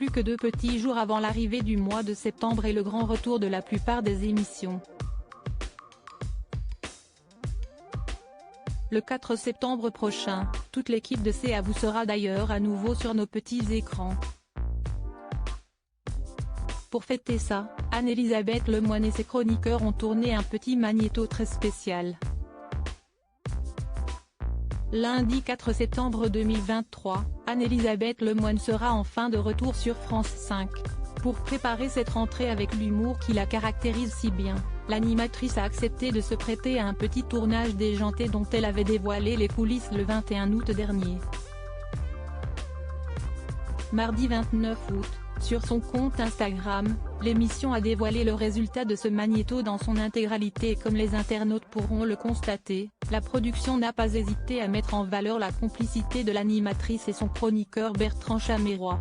plus que 2 petits jours avant l'arrivée du mois de septembre et le grand retour de la plupart des émissions. Le 4 septembre prochain, toute l'équipe de C'est à vous sera d'ailleurs à nouveau sur nos petits écrans. Pour fêter ça, Anne-Elisabeth Lemoine et ses chroniqueurs ont tourné un petit magnéto très spécial. Lundi 4 septembre 2023, Anne-Elisabeth Lemoine sera enfin de retour sur France 5. Pour préparer cette rentrée avec l'humour qui la caractérise si bien, l'animatrice a accepté de se prêter à un petit tournage déjanté dont elle avait dévoilé les coulisses le 21 août dernier. Mardi 29 août, sur son compte Instagram, l'émission a dévoilé le résultat de ce magnéto dans son intégralité et comme les internautes pourront le constater, la production n'a pas hésité à mettre en valeur la complicité de l'animatrice et son chroniqueur Bertrand Chameroy.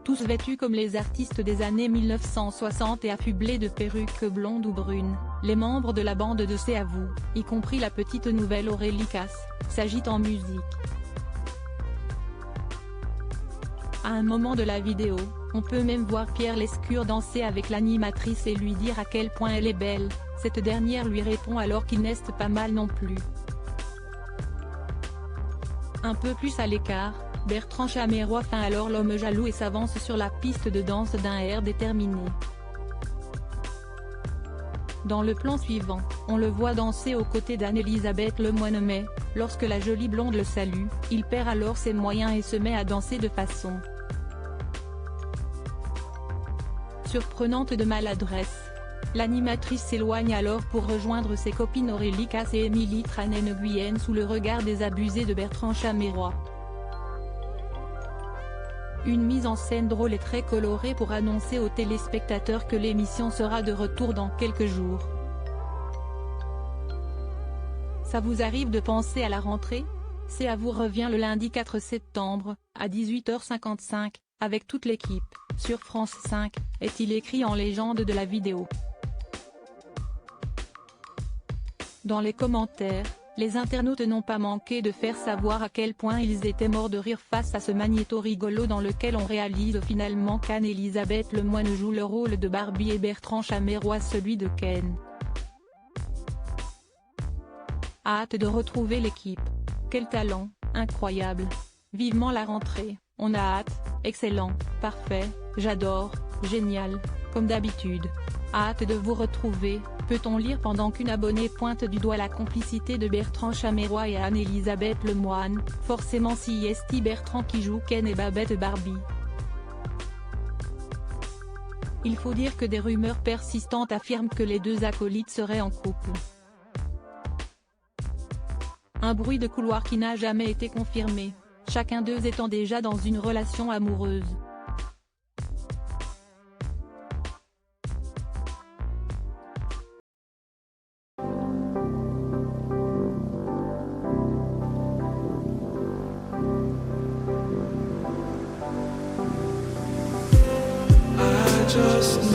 Tous vêtus comme les artistes des années 1960 et affublés de perruques blondes ou brunes, les membres de la bande de C'est à vous, y compris la petite nouvelle Aurélie Casse, s'agitent en musique. À un moment de la vidéo, on peut même voir Pierre Lescure danser avec l'animatrice et lui dire à quel point elle est belle, cette dernière lui répond alors qu'il n'est pas mal non plus. Un peu plus à l'écart, Bertrand Chameroy fait alors l'homme jaloux et s'avance sur la piste de danse d'un air déterminé. Dans le plan suivant, on le voit danser aux côtés d'Anne-Elisabeth Lemoine mais, lorsque la jolie blonde le salue, il perd alors ses moyens et se met à danser de façon surprenante de maladresse. L'animatrice s'éloigne alors pour rejoindre ses copines Aurélie Casse et Émilie Tranen-Guyenne sous le regard désabusé de Bertrand Chameroy. Une mise en scène drôle et très colorée pour annoncer aux téléspectateurs que l'émission sera de retour dans quelques jours. Ça vous arrive de penser à la rentrée? C'est à vous revient le lundi 4 septembre, à 18h55, avec toute l'équipe, sur France 5, est-il écrit en légende de la vidéo. Dans les commentaires, les internautes n'ont pas manqué de faire savoir à quel point ils étaient morts de rire face à ce magnéto rigolo dans lequel on réalise finalement qu'Anne-Elisabeth Lemoine joue le rôle de Barbie et Bertrand Chameroy celui de Ken. Hâte de retrouver l'équipe. Quel talent, incroyable. Vivement la rentrée, on a hâte, excellent, parfait, j'adore, génial, comme d'habitude. Hâte de vous retrouver, peut-on lire pendant qu'une abonnée pointe du doigt la complicité de Bertrand Chameroy et Anne-Elisabeth Lemoine, forcément si est Bertrand qui joue Ken et Babette Barbie. Il faut dire que des rumeurs persistantes affirment que les deux acolytes seraient en couple. Un bruit de couloir qui n'a jamais été confirmé, chacun d'eux étant déjà dans une relation amoureuse. Just